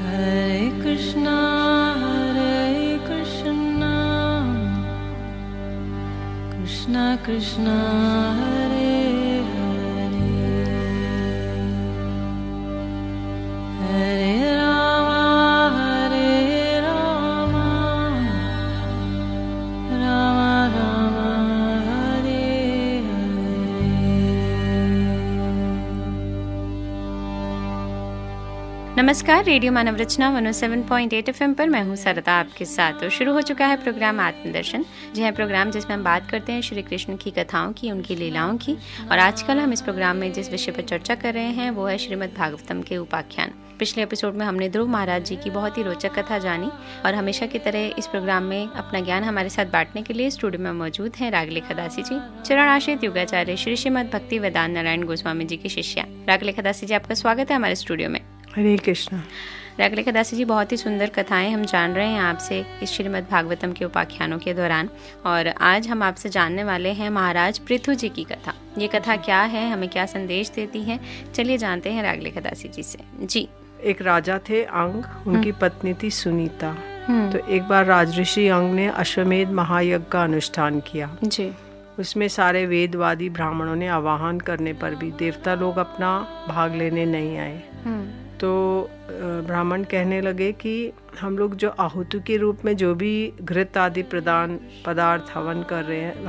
Krishna Krishna Krishna Hare Hare Hare Rama Rama Rama Hare Hare। नमस्कार, radio मानव रचना 107.8 FM पर मैं हूँ सरता आपके साथ। तो शुरू हो चुका है प्रोग्राम आत्मदर्शन, जी है प्रोग्राम जिसमें हम बात करते हैं श्री कृष्ण की कथाओं की, उनकी लीलाओं की। और आजकल हम इस प्रोग्राम में जिस विषय पर चर्चा कर रहे हैं वो है श्रीमद् भागवतम के उपाख्यान। पिछले एपिसोड में हमने ध्रुव महाराज जी की बहुत ही रोचक कथा जानी और हमेशा की तरह इस प्रोग्राम में अपना ज्ञान हमारे साथ बांटने के लिए स्टूडियो में मौजूद हैं रागलेखा दासी जी, चरणाश्रित युगाचार्य श्री श्रीमद् भक्ति वेदांत नारायण गोस्वामी जी की शिष्या। रागलेखा दासी जी, आपका स्वागत है हमारे स्टूडियो में। हरे कृष्णा। रागलेखा दासी जी, बहुत ही सुंदर कथाएं हम जान रहे हैं आपसे इस श्रीमद् भागवतम के उपाख्यानों के दौरान। और आज हम आपसे जानने वाले हैं महाराज पृथु जी की कथा। ये कथा क्या है, हमें क्या संदेश देती है, चलिए जानते हैं रागलेखा दासी जी से। जी। एक राजा थे अंग, उनकी पत्नी थी सुनीता। तो एक बार राजऋषि अंग ने अश्वमेध महायज्ञ का अनुष्ठान किया जी। उसमें सारे वेदवादी ब्राह्मणों ने आवाहन करने पर भी देवता लोग अपना भाग लेने नहीं आए। तो ब्राह्मण कहने लगे कि हम लोग जो आहुति के रूप में जो भी घृत आदि प्रदान पदार्थ हवन कर रहे हैं,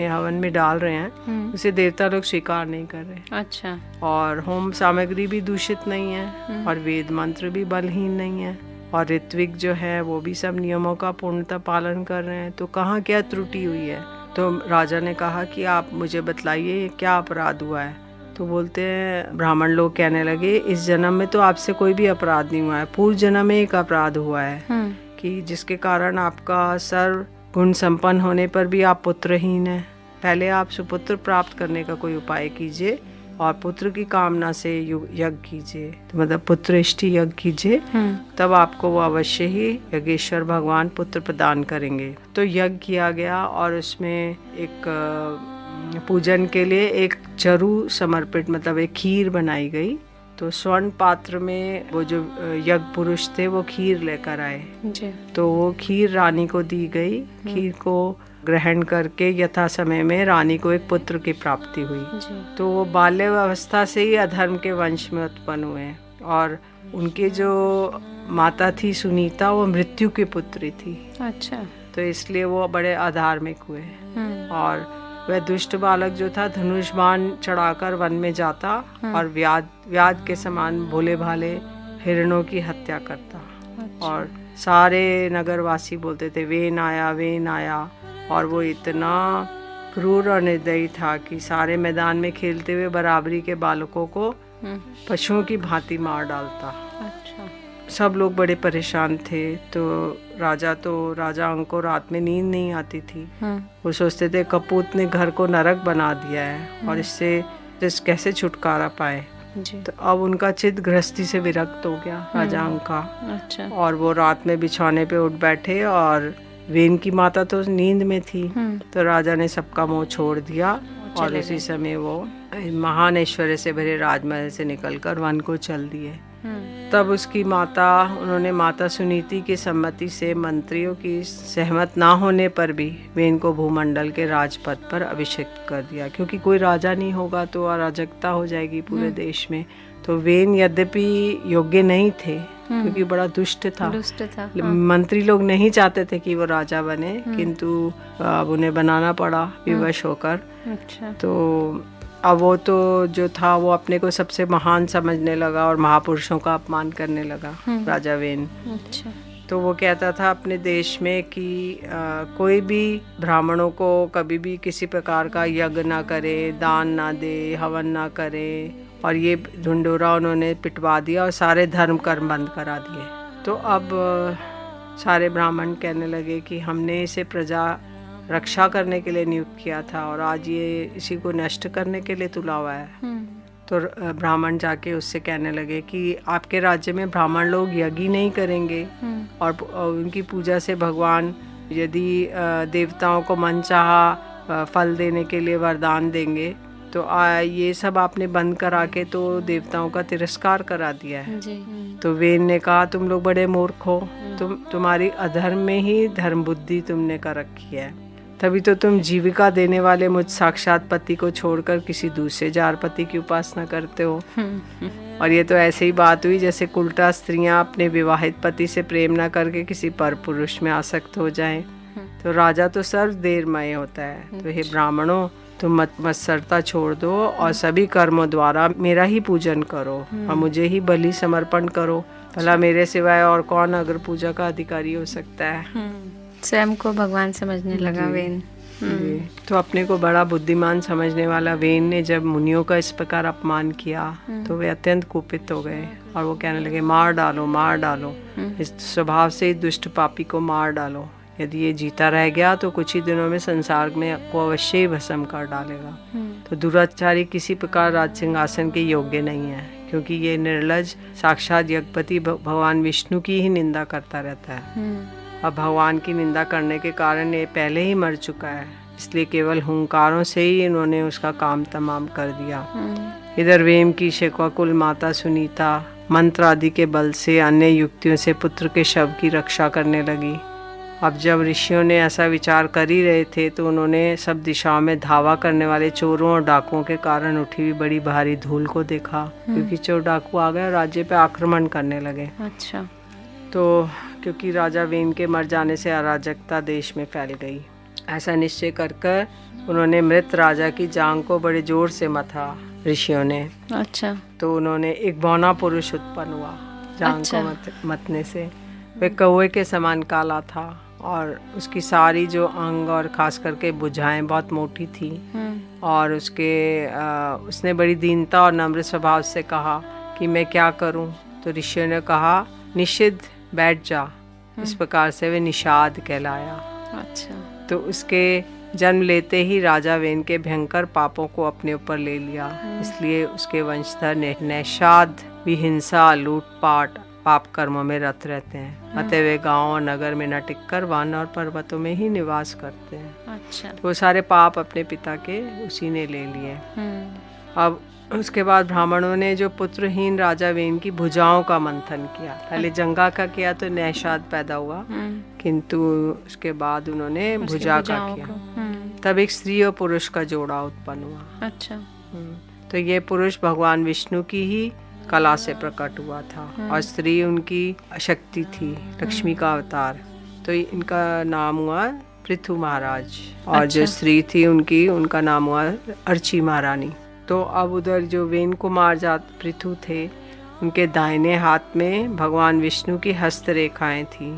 हवन में डाल रहे हैं, उसे देवता लोग स्वीकार नहीं कर रहे। अच्छा। और होम सामग्री भी दूषित नहीं है और वेद मंत्र भी बलहीन नहीं है और ऋत्विक जो है वो भी सब नियमों का पूर्णतः पालन कर रहे हैं। तो कहाँ क्या त्रुटि हुई है? तो राजा ने कहा कि आप मुझे बतलाइए क्या अपराध हुआ है। तो बोलते हैं, ब्राह्मण लोग कहने लगे, इस जन्म में तो आपसे कोई भी अपराध नहीं हुआ है, पूर्व जन्म में एक अपराध हुआ है कि जिसके कारण आपका सर्व गुण संपन्न होने पर भी आप पुत्रहीन हैं। पहले आप सुपुत्र प्राप्त करने का कोई उपाय कीजिए और पुत्र की कामना से यज्ञ कीजिए, तो मतलब पुत्र इष्टि यज्ञ कीजिए, तब आपको वो अवश्य ही यज्ञेश्वर भगवान पुत्र प्रदान करेंगे। तो यज्ञ किया गया और उसमें एक पूजन के लिए एक चरु समर्पित, मतलब एक खीर बनाई गई। तो स्वर्ण पात्र में वो जो यज्ञ पुरुष थे वो खीर लेकर आए जी। तो वो खीर रानी को दी गई। खीर को ग्रहण करके यथा समय में रानी को एक पुत्र की प्राप्ति हुई। तो वो बाल्यावस्था से ही अधर्म के वंश में उत्पन्न हुए और उनके जो माता थी सुनीता, वो मृत्यु की पुत्री थी। अच्छा। तो इसलिए वो बड़े अधार्मिक हुए और वह दुष्ट बालक जो था धनुष बाण चढ़ाकर वन में जाता और व्याध के समान भोले भाले हिरणों की हत्या करता। अच्छा। और सारे नगरवासी बोलते थे वेन आया। और वो इतना क्रूर और निर्दयी था कि सारे मैदान में खेलते हुए बराबरी के बालकों को पशुओं की भांति मार डालता। अच्छा। सब लोग बड़े परेशान थे। तो राजा अंग को रात में नींद नहीं आती थी। वो सोचते थे कपूत ने घर को नरक बना दिया है और इससे कैसे छुटकारा पाए। तो अब उनका चित्त गृहस्थी से विरक्त हो गया राजा अंग का। अच्छा। और वो रात में बिछौने पे उठ बैठे और वेन की माता तो नींद में थी। तो राजा ने सबका मोह छोड़ दिया और उसी समय वो महान ऐश्वर्य से भरे राजमहल से निकलकर वन को चल दिए। तब उसकी उन्होंने माता सुनीति की सम्मति से मंत्रियों की सहमत ना होने पर भी वेन को भूमंडल के राजपद पर अभिषिक्त कर दिया, क्योंकि कोई राजा नहीं होगा तो अराजकता हो जाएगी पूरे देश में। तो वेन यद्यपि योग्य नहीं थे क्योंकि बड़ा दुष्ट था। मंत्री लोग नहीं चाहते थे कि वो राजा बने, किंतु अब उन्हें बनाना पड़ा विवश होकर। अच्छा। तो अब वो तो जो था वो अपने को सबसे महान समझने लगा और महापुरुषों का अपमान करने लगा राजा वेन। अच्छा। तो वो कहता था अपने देश में कि कोई भी ब्राह्मणों को कभी भी किसी प्रकार का यज्ञ ना करे, दान ना दे, हवन ना करे, और ये ढुंढोरा उन्होंने पिटवा दिया और सारे धर्म कर्म बंद करा दिए। तो अब सारे ब्राह्मण कहने लगे कि हमने इसे प्रजा रक्षा करने के लिए नियुक्त किया था और आज ये इसी को नष्ट करने के लिए तुला हुआ है। तो ब्राह्मण जाके उससे कहने लगे कि आपके राज्य में ब्राह्मण लोग यज्ञ ही नहीं करेंगे और उनकी पूजा से भगवान यदि देवताओं को मनचाहा फल देने के लिए वरदान देंगे तो ये सब आपने बंद करा के तो देवताओं का तिरस्कार करा दिया है। जी। तो वेन ने कहा तुम लोग बड़े मूर्ख हो, तुम्हारी अधर्म में ही धर्म बुद्धि तुमने कर रखी है, तभी तो तुम जीविका देने वाले मुझ साक्षात पति को छोड़कर किसी दूसरे जार पति की उपासना करते हो। और ये तो ऐसे ही बात हुई जैसे उल्टा स्त्रियां अपने विवाहित पति से प्रेम न करके किसी पर पुरुष में आसक्त हो जाएं। तो राजा तो सर्व देरमय होता है। तो हे ब्राह्मणों, तुम मत्सरता छोड़ दो और सभी कर्मों द्वारा मेरा ही पूजन करो और मुझे ही बलि समर्पण करो। भला मेरे सिवाय और कौन अगर पूजा का अधिकारी हो सकता है। स्वयं को भगवान समझने लगा वेन। जी। तो अपने को बड़ा बुद्धिमान समझने वाला वेन ने जब मुनियों का इस प्रकार अपमान किया तो वे अत्यंत कुपित हो गए और वो कहने लगे मार डालो, मार डालो, इस स्वभाव से दुष्ट पापी को मार डालो। यदि ये जीता रह गया तो कुछ ही दिनों में संसार में आपको अवश्य ही भस्म कर डालेगा। तो दुराचारी किसी प्रकार राज सिंहासन के योग्य नहीं है, क्योंकि ये निर्लज साक्षात यज्ञपति भगवान विष्णु की ही निंदा करता रहता है। अब भगवान की निंदा करने के कारण ये पहले ही मर चुका है, इसलिए केवल हुंकारों से ही इन्होंने उसका काम तमाम कर दिया। इधर वेम की शेखवाकुल माता सुनीता मंत्र आदि के बल से अन्य युक्तियों से पुत्र के शव की रक्षा करने लगी। अब जब ऋषियों ने ऐसा विचार कर ही रहे थे तो उन्होंने सब दिशाओं में धावा करने वाले चोरों और डाकुओं के कारण उठी हुई बड़ी भारी धूल को देखा, क्योंकि चोर डाकू आ गए और राज्य पे आक्रमण करने लगे। अच्छा। तो क्योंकि राजा वेन के मर जाने से अराजकता देश में फैल गई, ऐसा निश्चय कर उन्होंने मृत राजा की जांग को बड़े जोर से मथा ऋषियों ने। अच्छा। तो उन्होंने एक बौना पुरुष उत्पन्न हुआ जांग अच्छा। को मतने से। वह कौवे के समान काला था और उसकी सारी जो अंग और खास करके भुजाएं बहुत मोटी थी। और उसने बड़ी दीनता और नम्र स्वभाव से कहा कि मैं क्या करूं। तो ऋषियों ने कहा निषिद्ध बैठ जा। इस प्रकार से वे निषाद कहलाया। अच्छा। तो उसके जन्म लेते ही राजा वेन के भयंकर पापों को अपने ऊपर ले लिया, इसलिए उसके वंशधर निषाद भी हिंसा, लूटपाट, पाप कर्मों में रत रहते हैं। अतः वे गांव और नगर में न टिककर वन और पर्वतों में ही निवास करते हैं। अच्छा। तो वो सारे पाप अपने पिता के उसी ने ले लिए। अब उसके बाद ब्राह्मणों ने जो पुत्रहीन राजा वेन की भुजाओं का मंथन किया। पहले जंगा का किया तो नैषाद पैदा हुआ, किंतु उसके बाद उन्होंने भुजा का किया। तब एक स्त्री और पुरुष का जोड़ा उत्पन्न हुआ। अच्छा। तो ये पुरुष भगवान विष्णु की ही कला से प्रकट हुआ था और स्त्री उनकी शक्ति थी, लक्ष्मी का अवतार। तो इनका नाम हुआ पृथु महाराज और जो स्त्री थी उनका नाम हुआ अर्ची महारानी। तो अब उधर जो वेन कुमार जात पृथु थे, उनके दाहिने हाथ में भगवान विष्णु की हस्त रेखाएं थी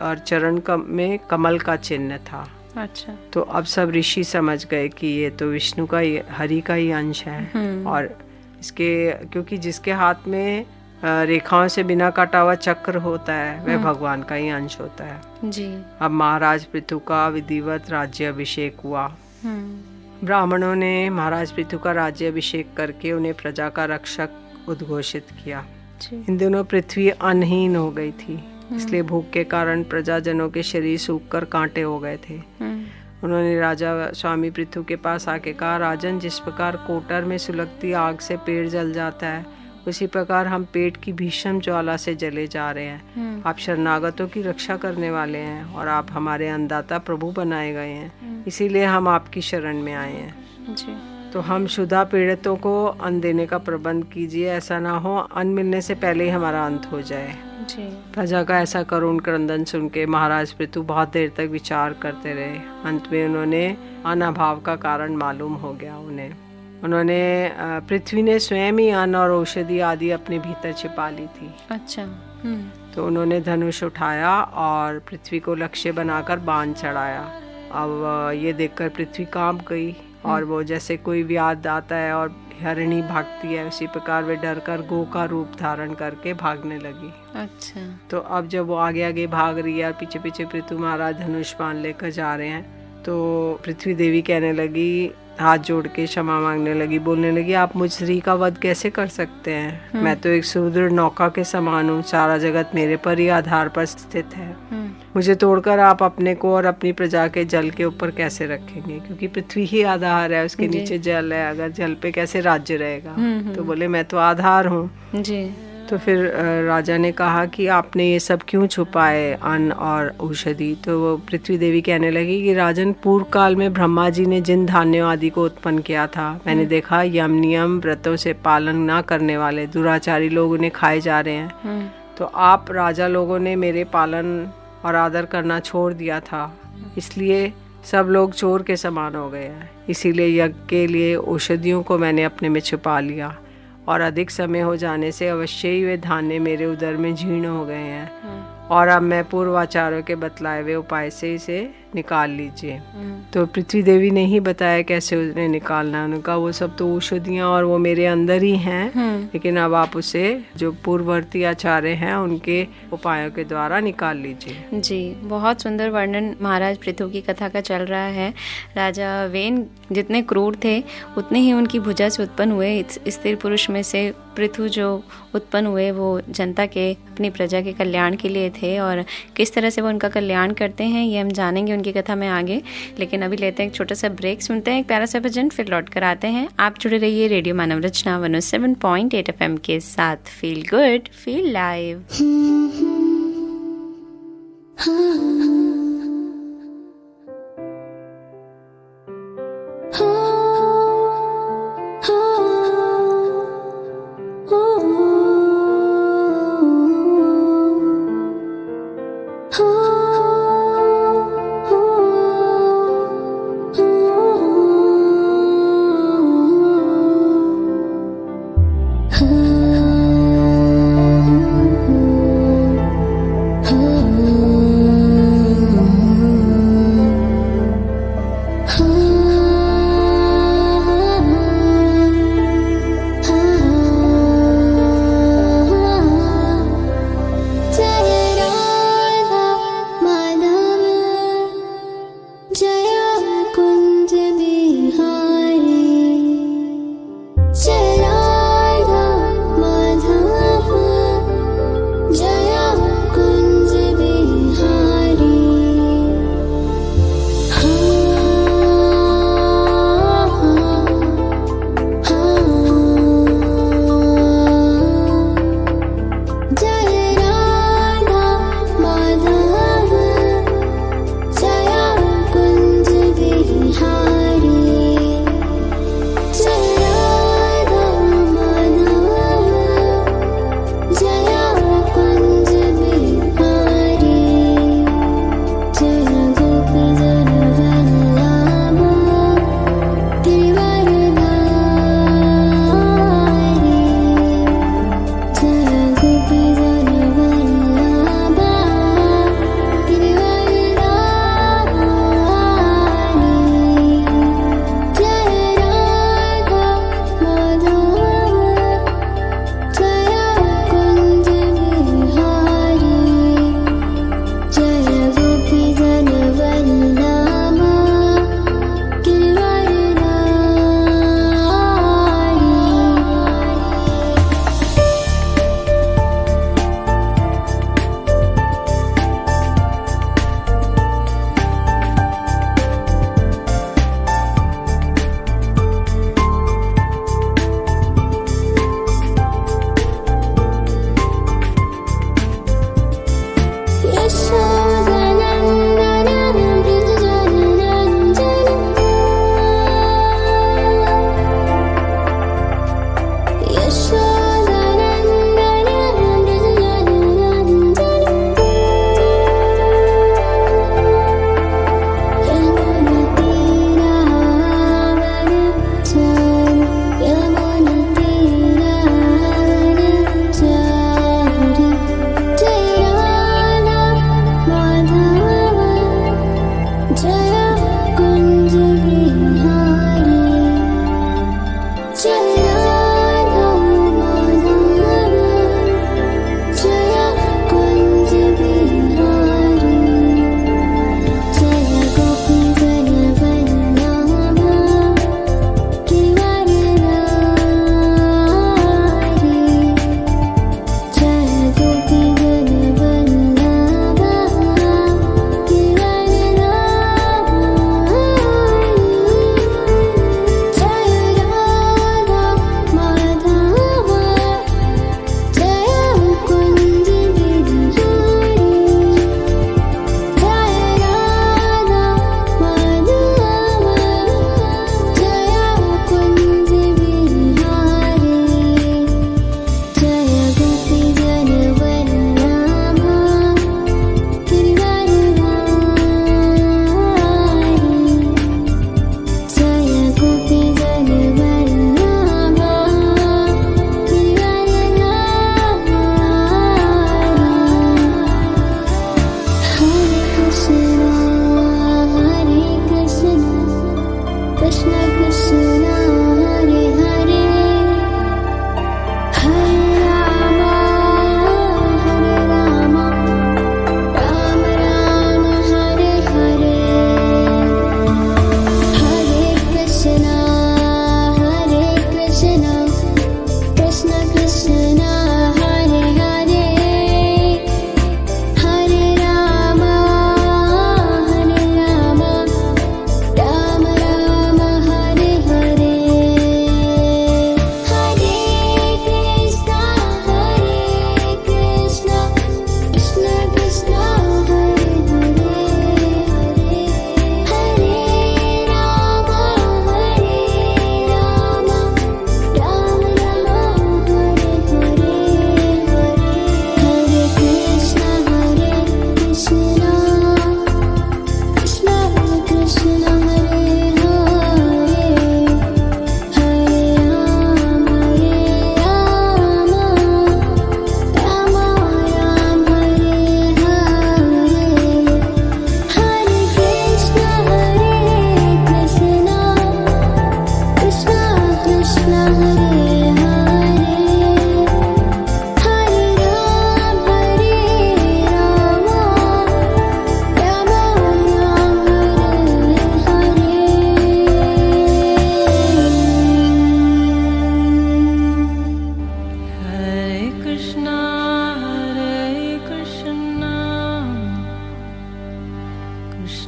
और चरण में कमल का चिन्ह था। अच्छा। तो अब सब ऋषि समझ गए कि ये तो विष्णु का हरि का ही अंश है। और इसके क्योंकि जिसके हाथ में रेखाओं से बिना काटा हुआ चक्र होता है वह भगवान का ही अंश होता है जी। अब महाराज पृथु का विधिवत राज्य अभिषेक हुआ। ब्राह्मणों ने महाराज पृथु का राज्य अभिषेक करके उन्हें प्रजा का रक्षक उद्घोषित किया। इन दिनों पृथ्वी अन्नहीन हो गई थी, इसलिए भूख के कारण प्रजाजनों के शरीर सूखकर कांटे हो गए थे। उन्होंने राजा स्वामी पृथु के पास आके कहा, राजन, जिस प्रकार कोटर में सुलगती आग से पेड़ जल जाता है, उसी प्रकार हम पेट की भीषण ज्वाला से जले जा रहे हैं। आप शरणागतों की रक्षा करने वाले हैं और आप हमारे अन्नदाता प्रभु बनाए गए हैं, इसीलिए हम आपकी शरण में आए हैं जी। तो हम शुदा पीड़ितों को अन्न देने का प्रबंध कीजिए, ऐसा ना हो अन्न मिलने से पहले ही हमारा अंत हो जाए जी। प्रजा का ऐसा करुण क्रंदन सुन के महाराज पृथु बहुत देर तक विचार करते रहे। अंत में उन्होंने अनाभाव का कारण मालूम हो गया उन्होंने पृथ्वी ने स्वयं ही अन्न और औषधि आदि अपने भीतर छिपा ली थी। अच्छा। तो उन्होंने धनुष उठाया और पृथ्वी को लक्ष्य बनाकर बाण चढ़ाया। अब ये देखकर पृथ्वी कांप गई और वो जैसे कोई व्याध आता है और हरिणी भागती है, उसी प्रकार वे डर कर गो का रूप धारण करके भागने लगी। अच्छा। तो अब जब वो आगे आगे भाग रही है और पीछे पीछे पृथु महाराज धनुष बाण लेकर जा रहे हैं, तो पृथ्वी देवी कहने लगी हाथ जोड़ के क्षमा मांगने लगी, बोलने लगी आप मुझ स्त्री का वध कैसे कर सकते हैं, मैं तो एक सुदृढ़ नौका के समान हूँ, सारा जगत मेरे पर ही आधार पर स्थित है, मुझे तोड़कर आप अपने को और अपनी प्रजा के जल के ऊपर कैसे रखेंगे, क्योंकि पृथ्वी ही आधार है, उसके नीचे जल है, अगर जल पे कैसे राज्य रहेगा। तो बोले मैं तो आधार हूँ जी। तो फिर राजा ने कहा कि आपने ये सब क्यों छुपाए, अन्न और औषधि। तो वो पृथ्वी देवी कहने लगी कि राजन, पूर्व काल में ब्रह्मा जी ने जिन धान्यों आदि को उत्पन्न किया था, मैंने देखा यम नियम व्रतों से पालन ना करने वाले दुराचारी लोग उन्हें खाए जा रहे हैं। तो आप राजा लोगों ने मेरे पालन और आदर करना छोड़ दिया था, इसलिए सब लोग चोर के समान हो गए हैं। इसीलिए यज्ञ के लिए औषधियों को मैंने अपने में छुपा लिया, और अधिक समय हो जाने से अवश्य ही वे धान्य मेरे उदर में जीर्ण हो गए हैं, और अब मैं पूर्वाचार्यों के बतलाए हुए उपाय से इसे निकाल लीजिए। तो पृथ्वी देवी ने ही बताया कैसे उन्हें निकालना है। उनका वो सब तो औषधियाँ और वो मेरे अंदर ही हैं, लेकिन अब आप उसे जो पूर्ववर्ती आचार्य हैं उनके उपायों के द्वारा निकाल लीजिए। जी, बहुत सुंदर वर्णन महाराज पृथु की कथा का चल रहा है। राजा वेन जितने क्रूर थे उतने ही उनकी भुजा से उत्पन्न हुए स्त्री पुरुष में से पृथु जो उत्पन्न हुए वो जनता के, अपनी प्रजा के कल्याण के लिए थे, और किस तरह से वो उनका कल्याण करते हैं ये हम जानेंगे उनकी कथा में आगे। लेकिन अभी लेते हैं एक छोटा सा ब्रेक, सुनते हैं एक प्यारा सा भजन, फिर लौट कर आते हैं। आप जुड़े रहिए रेडियो मानव रचना 107.8 FM के साथ। Feel good, feel live.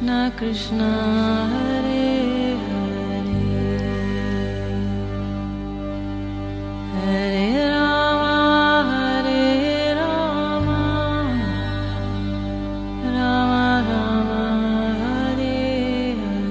Krishna Krishna Hare Hare Hare Rama Rama Rama Hare Hare।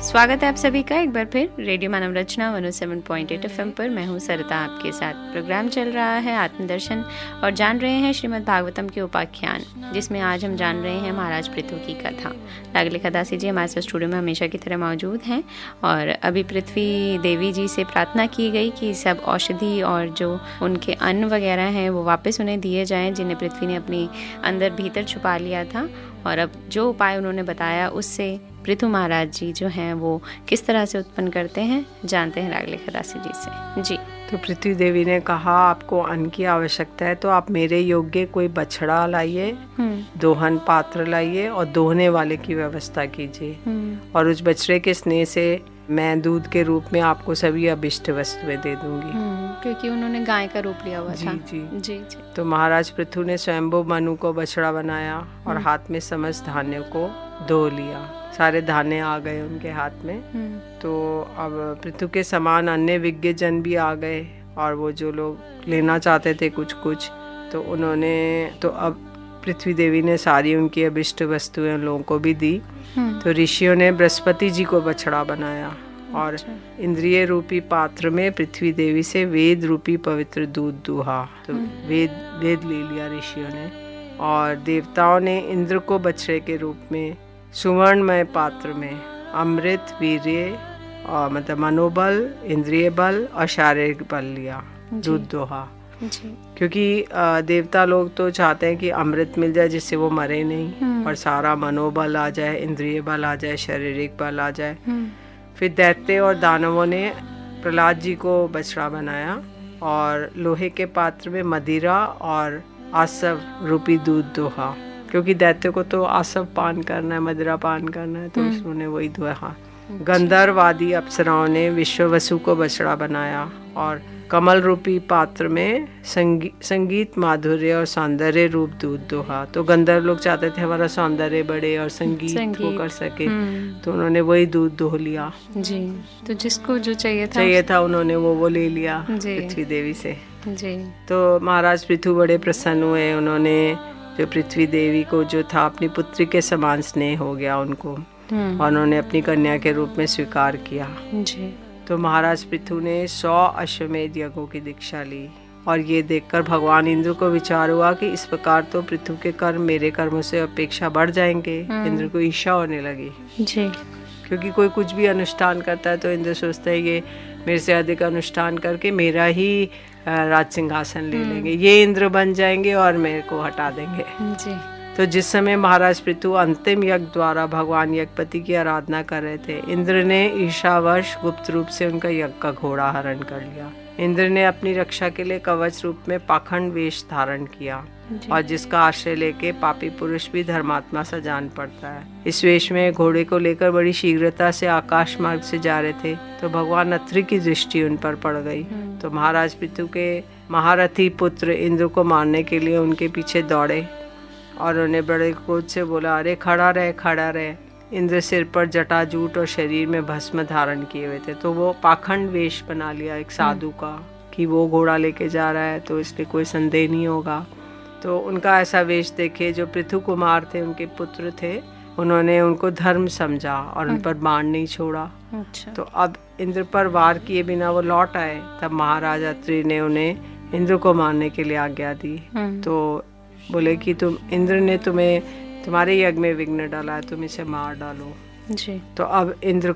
स्वागत है आप सभी का एक बार फिर रेडियो मानव रचना 107.8 FM पर। मैं हूं सरिता आपके साथ। प्रोग्राम चल रहा है आत्मदर्शन और जान रहे हैं श्रीमद् भागवतम के उपाख्यान, जिसमें आज हम जान रहे हैं महाराज पृथु की कथा। लाडली खदासी जी हमारे साथ स्टूडियो में हमेशा की तरह मौजूद हैं और अभी पृथ्वी देवी जी से प्रार्थना की गई कि सब औषधि और जो उनके अन्न वगैरह हैं वो वापस उन्हें दिए जाएं, जिन्हें पृथ्वी ने अपने अंदर भीतर छुपा लिया था। और अब जो उपाय उन्होंने बताया उससे पृथु महाराज जी जो हैं वो किस तरह से उत्पन्न करते हैं, जानते हैं लाडली खदासी जी से। जी। तो पृथ्वी देवी ने कहा, आपको अन्न की आवश्यकता है तो आप मेरे योग्य कोई बछड़ा लाइए, दोहन पात्र लाइए और दोहने वाले की व्यवस्था कीजिए, और उस बछड़े के स्नेह से मैं दूध के रूप में आपको सभी अभिष्ट वस्तुएं दे दूंगी। क्योंकि उन्होंने गाय का रूप लिया हुआ था। जी। जी। तो महाराज पृथु ने स्वयंभू मनु को बछड़ा बनाया और हाथ में समस्त धान्यों को धो लिया। सारे धान्य आ गए उनके हाथ में। तो अब पृथु के समान अन्य विज्ञ जन भी आ गए और वो जो लोग लेना चाहते थे कुछ कुछ, तो उन्होंने, तो अब पृथ्वी देवी ने सारी उनकी अभिष्ट वस्तुएं उन लोगों को भी दी। तो ऋषियों ने बृहस्पति जी को बछड़ा बनाया और इंद्रिय रूपी पात्र में पृथ्वी देवी से वेद रूपी पवित्र दूध दूहा। तो वेद ले लिया ऋषियों ने। और देवताओं ने इंद्र को बछड़े के रूप में सुवर्णमय पात्र में अमृत, वीर्य और मतलब मनोबल, इंद्रिय बल और शारीरिक बल लिया, दूध दोहा। क्योंकि देवता लोग तो चाहते हैं कि अमृत मिल जाए जिससे वो मरे नहीं, और सारा मनोबल आ जाए, इंद्रिय बल आ जाए, शारीरिक बल आ जाए। फिर दैत्य और दानवों ने प्रहलाद जी को बछड़ा बनाया और लोहे के पात्र में मदिरा और आसव रूपी दूध दोहा। क्योंकि दैत्य को तो आसव पान करना है, मदिरा पान करना है, तो उन्होंने वही दोहा। गंधर्वादी अप्सराओं ने विश्ववसु को बछड़ा बनाया और कमल रूपी पात्र में संगीत, माधुर्य और सौंदर्य रूप दूध दोहा। तो गंधर्व लोग चाहते थे हमारा सौंदर्य बढ़े और संगीत वो कर सके, तो उन्होंने वही दूध दोह लिया। जी। तो जिसको जो चाहिए था उन्होंने वो ले लिया पृथ्वी देवी से। जी। तो महाराज पृथु बड़े प्रसन्न हुए। उन्होंने जो पृथ्वी देवी को जो था अपनी पुत्री के समान स्नेह हो गया उनको, और उन्होंने अपनी कन्या के रूप में स्वीकार किया। जी। तो महाराज पृथु ने 100 अश्वमेध यज्ञों की दीक्षा ली, और ये देखकर भगवान इंद्र को विचार हुआ कि इस प्रकार तो पृथु के कर्म मेरे कर्मों से अपेक्षा बढ़ जाएंगे। इंद्र को ईर्ष्या होने लगी। जी। क्योंकि कोई कुछ भी अनुष्ठान करता है तो इंद्र सोचता है ये मेरे से अधिक अनुष्ठान करके मेरा ही राज सिंहासन ले लेंगे, ये इंद्र बन जाएंगे और मेरे को हटा देंगे। जी। तो जिस समय महाराज पृथु अंतिम यज्ञ द्वारा भगवान यज्ञपति की आराधना कर रहे थे, इंद्र ने ईर्ष्यावश गुप्त रूप से उनका यज्ञ का घोड़ा हरण कर लिया। इंद्र ने अपनी रक्षा के लिए कवच रूप में पाखंड वेश धारण किया, और जिसका आश्रय लेके पापी पुरुष भी धर्मात्मा सा जान पड़ता है। इस वेश में घोड़े को लेकर बड़ी शीघ्रता से आकाश मार्ग से जा रहे थे, तो भगवान अत्रि की दृष्टि उन पर पड़ गई। तो महाराज पृथु के महारथी पुत्र इंद्र को मारने के लिए उनके पीछे दौड़े और उन्हें बड़े क्रोध से बोला, अरे खड़ा रहे, खड़ा रहे। इंद्र सिर पर जटाजूट और शरीर में भस्म धारण किए हुए थे, तो वो पाखंड वेश बना लिया एक साधु का कि वो घोड़ा लेके जा रहा है तो इसलिए कोई संदेह नहीं होगा। तो उनका ऐसा वेश देखे जो पृथु कुमार थे, उनके पुत्र थे, उन्होंने उनको धर्म समझा और उन पर बाण नहीं छोड़ा। अच्छा। तो अब इंद्र पर वार किए बिना वो लौट आए। तब महाराज अत्रि ने उन्हें इंद्र को मारने के लिए आज्ञा दी। तो बोले कि इंद्र ने तुम्हारे यज्ञ में विघ्न डाला है, तुम इसे मार डालो। जी। तो अब इंद्र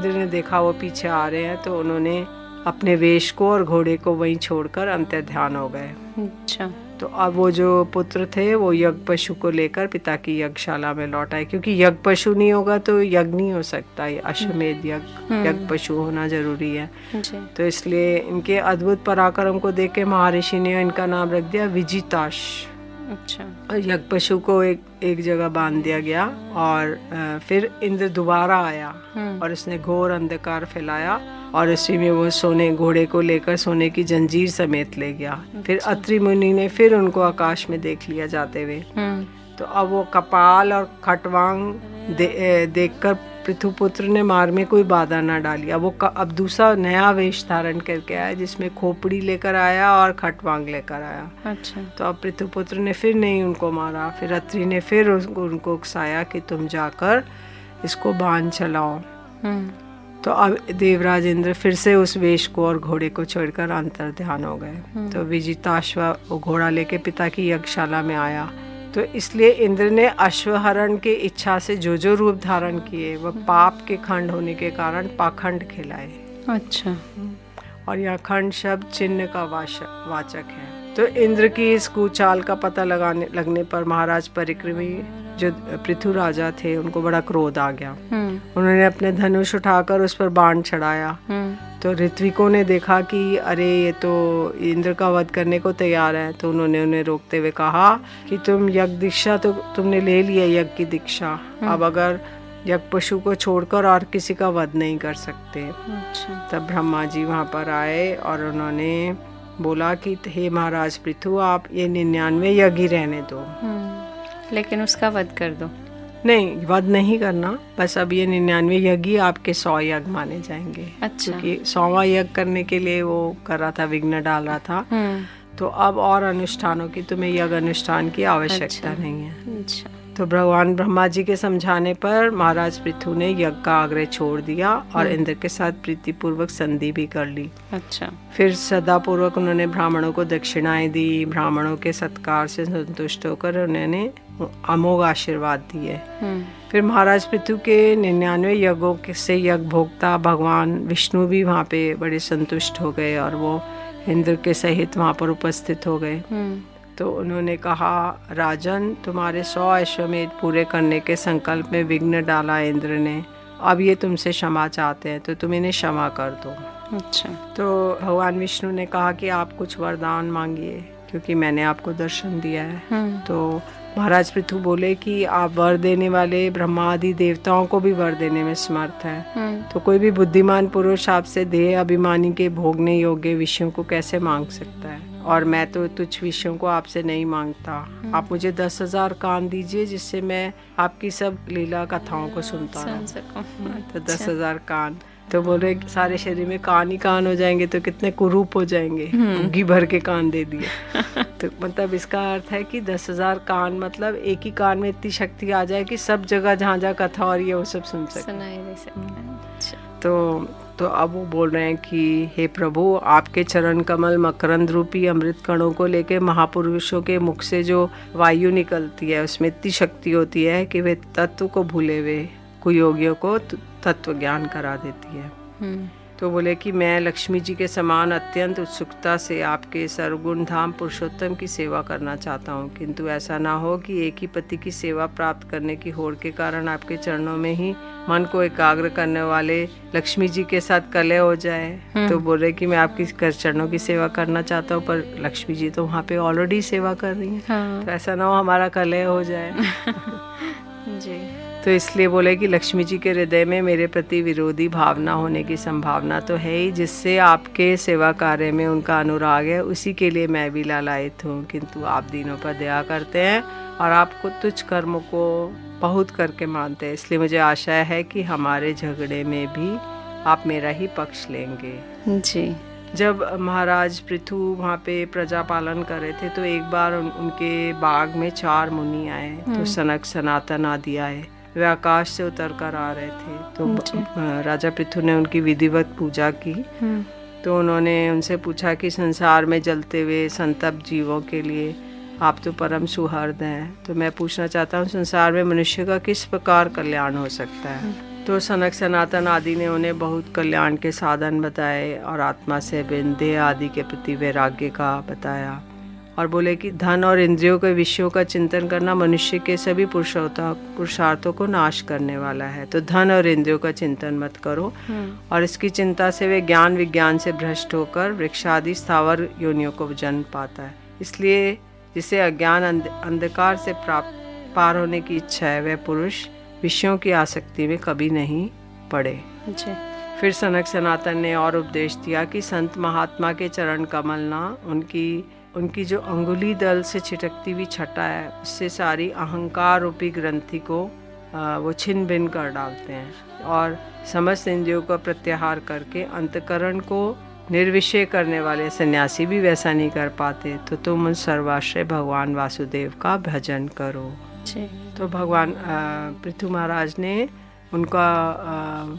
ने देखा वो पीछे आ रहे हैं, तो उन्होंने अपने वेश को और घोड़े को वहीं छोड़कर अंतर्ध्यान हो गए। अच्छा। तो अब वो जो पुत्र थे वो यज्ञ पशु को लेकर पिता की यज्ञशाला में लौट आए, क्योंकि यज्ञ पशु नहीं होगा तो यज्ञ नहीं हो सकता। अश्वमेध यज्ञ पशु होना जरूरी है। तो इसलिए इनके अद्भुत पराक्रम को देख के महर्षि ने इनका नाम रख दिया विजिताश। अच्छा। यज्ञ पशु को एक जगह बांध दिया गया, और फिर इंद्र दोबारा आया और उसने घोर अंधकार फैलाया और उसी में वो सोने घोड़े को लेकर सोने की जंजीर समेत ले गया। फिर अत्रि मुनि ने फिर उनको आकाश में देख लिया जाते हुए। तो अब वो कपाल और खटवांग देखकर पृथुपुत्र ने मार्ग में कोई बाधा ना डाली। अब वो अब दूसरा नया वेश धारण करके आया, जिसमें खोपड़ी लेकर आया और खटवांग लेकर आया। अच्छा। तो अब पृथुपुत्र ने फिर नहीं उनको मारा। फिर अत्रि ने फिर उनको उकसाया कि तुम जाकर इसको बांध चलाओ। तो अब देवराज इंद्र फिर से उस वेश को और घोड़े को छोड़कर अंतर ध्यान हो गए। तो विजिताश्व वो घोड़ा लेके पिता की यज्ञशाला में आया। तो इसलिए इंद्र ने अश्वहरण की इच्छा से जो जो रूप धारण किए वह पाप के खंड होने के कारण पाखंड खिलाए। अच्छा। और यह खंड शब्द चिन्ह का वाचक है। तो इंद्र की इस कुचाल का पता लगने पर महाराज परिक्रमी जो पृथु राजा थे उनको बड़ा क्रोध आ गया। उन्होंने अपने धनुष उठाकर उस पर बाण चढ़ाया। तो ऋत्विकों ने देखा कि अरे ये तो इंद्र का वध करने को तैयार है। तो उन्होंने उन्हें रोकते हुए कहा कि तुम यज्ञ दीक्षा तो तुमने ले लिया, यज्ञ की दीक्षा, अब अगर यज्ञ पशु को छोड़कर और किसी का वध नहीं कर सकते। अच्छा। तब ब्रह्मा जी वहाँ पर आए और उन्होंने बोला कि हे महाराज पृथु, आप ये 99 यज्ञ ही रहने दो, लेकिन उसका वध कर दो। नहीं, वध नहीं करना, बस अब ये 99 यज्ञ आपके 100 यज्ञ माने जाएंगे। अच्छा। क्योंकि 100वां यज्ञ करने के लिए वो कर रहा था, विघ्न डाल रहा था। तो अब और अनुष्ठानों की तुम्हें यज्ञ अनुष्ठान की आवश्यकता नहीं है। अच्छा। तो भगवान ब्रह्मा जी के समझाने पर महाराज पृथु ने यज्ञ का आग्रह छोड़ दिया और इंद्र के साथ प्रीतिपूर्वक संधि भी कर ली। अच्छा। फिर सदापूर्वक उन्होंने ब्राह्मणों को दक्षिणाएं दी। ब्राह्मणों के सत्कार से संतुष्ट होकर उन्होंने अमोघ आशीर्वाद दिए। फिर महाराज पृथु के 99 यज्ञों से यज्ञ भोक्ता भगवान विष्णु भी वहाँ पे बड़े संतुष्ट हो गए और वो इंद्र के सहित वहाँ पर उपस्थित हो गए। तो उन्होंने कहा, राजन, तुम्हारे 100 अश्वमेध पूरे करने के संकल्प में विघ्न डाला इंद्र ने, अब ये तुमसे क्षमा चाहते हैं, तो तुम इन्हें क्षमा कर दो। अच्छा। तो भगवान विष्णु ने कहा कि आप कुछ वरदान मांगिए, क्योंकि मैंने आपको दर्शन दिया है। तो महाराज पृथु बोले कि आप वर देने वाले ब्रह्मा आदि देवताओं को भी वर देने में समर्थ है। तो कोई भी बुद्धिमान पुरुष आपसे देह अभिमानी के भोगने योग्य विषयों को कैसे मांग सकता है? और मैं तो तुच्छ विषयों को आपसे नहीं मांगता। आप मुझे 10,000 कान दीजिए, जिससे मैं आपकी सब लीला कथाओं को सुनता रहूं। तो 10,000 कान। तो बोले सारे शरीर में कान ही कान हो जाएंगे तो कितने कुरूप हो जाएंगे। उंगी भर के कान दे दिए। तो मतलब इसका अर्थ है कि 10,000 कान, मतलब एक ही कान में इतनी शक्ति आ जाए कि सब जगह जहाँ जहाँ कथा हो रही है वो सब सुन सके। तो अब वो बोल रहे हैं कि हे प्रभु, आपके चरण कमल मकरंद रूपी अमृत कणों को लेके महापुरुषों के मुख से जो वायु निकलती है उसमें इतनी शक्ति होती है कि वे तत्व को भूले हुए कुयोगियों को तत्व ज्ञान करा देती है। तो बोले कि मैं लक्ष्मी जी के समान अत्यंत उत्सुकता से आपके सर्वगुण धाम पुरुषोत्तम की सेवा करना चाहता हूँ, किंतु ऐसा ना हो कि एक ही पति की सेवा प्राप्त करने की होड़ के कारण आपके चरणों में ही मन को एकाग्र करने वाले लक्ष्मी जी के साथ कलह हो जाए। तो बोले कि मैं आपकी चरणों की सेवा करना चाहता हूँ, पर लक्ष्मी जी तो वहाँ पे ऑलरेडी सेवा कर रही हैं। हाँ। तो ऐसा ना हो हमारा कलह हो जाए। जी। तो इसलिए बोले कि लक्ष्मी जी के हृदय में मेरे प्रति विरोधी भावना होने की संभावना तो है ही, जिससे आपके सेवा कार्य में उनका अनुराग है, उसी के लिए मैं भी लालायित हूँ। किंतु आप दीनों पर दया करते हैं और आपको तुच्छ कर्मों को बहुत करके मानते हैं, इसलिए मुझे आशा है कि हमारे झगड़े में भी आप मेरा ही पक्ष लेंगे। जी। जब महाराज पृथु वहाँ पे प्रजा पालन कर रहे थे तो एक बार उनके बाग में 4 मुनि आए। तो सनक सनातन आदि आए, वे आकाश से उतर कर आ रहे थे। तो राजा पृथु ने उनकी विधिवत पूजा की। तो उन्होंने उनसे पूछा कि संसार में जलते हुए संतप्त जीवों के लिए आप तो परम सुहृद हैं, तो मैं पूछना चाहता हूँ संसार में मनुष्य का किस प्रकार कल्याण हो सकता है? तो सनक सनातन आदि ने उन्हें बहुत कल्याण के साधन बताए और आत्मा से भिन्न देह आदि के प्रति वैराग्य का बताया, और बोले कि धन और इंद्रियों के विषयों का चिंतन करना मनुष्य के सभी पुरुषार्थों को नाश करने वाला है। तो धन और इंद्रियों का चिंतन मत करो, और इसकी चिंता से वे ज्ञान विज्ञान से भ्रष्ट होकर वृक्षादि स्थावर योनियों को जन्म पाता है। इसलिए जिसे अज्ञान अंधकार से पार होने की इच्छा है, वह पुरुष विषयों की आसक्ति में कभी नहीं पड़े। फिर सनक सनातन ने और उपदेश दिया कि संत महात्मा के चरण कमल ना उनकी जो अंगुली दल से छिटकती हुई छटा है, उससे सारी अहंकार रूपी ग्रंथि को वो छिन्न भिन्न कर डालते हैं और समस्त इंद्रियों का प्रत्याहार करके अंतकरण को निर्विषय करने वाले सन्यासी भी वैसा नहीं कर पाते। तो तुम उन सर्वाश्रय भगवान वासुदेव का भजन करो। तो भगवान पृथु महाराज ने उनका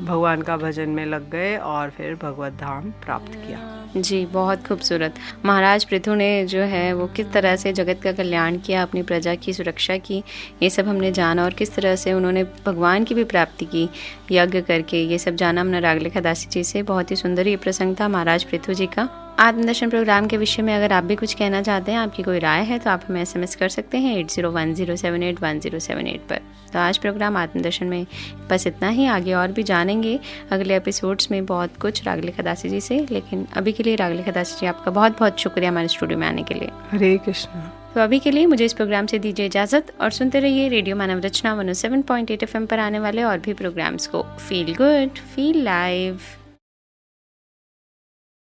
भगवान का भजन में लग गए और फिर भगवत धाम प्राप्त किया। जी, बहुत खूबसूरत। महाराज पृथु ने जो है वो किस तरह से जगत का कल्याण किया, अपनी प्रजा की सुरक्षा की, ये सब हमने जाना, और किस तरह से उन्होंने भगवान की भी प्राप्ति की यज्ञ करके, ये सब जाना हमने रागलेखा दासी जी से। बहुत ही सुंदर ये प्रसंग था महाराज पृथु जी का। आत्मदर्शन प्रोग्राम के विषय में अगर आप भी कुछ कहना चाहते हैं, आपकी कोई राय है, तो आप हमें SMS कर सकते हैं 8010781078 पर। तो आज प्रोग्राम आत्मदर्शन में बस इतना ही। आगे और भी जानेंगे अगले एपिसोड्स में बहुत कुछ रागलेखा दासी जी से। लेकिन अभी के लिए रागलेखा दासी जी, आपका बहुत बहुत शुक्रिया हमारे स्टूडियो में आने के लिए। हरे कृष्ण। तो अभी के लिए मुझे इस प्रोग्राम से दीजिए इजाजत और सुनते रहिए रेडियो मानव रचना 107.8 FM पर आने वाले और भी प्रोग्राम्स को। Feel good, feel live.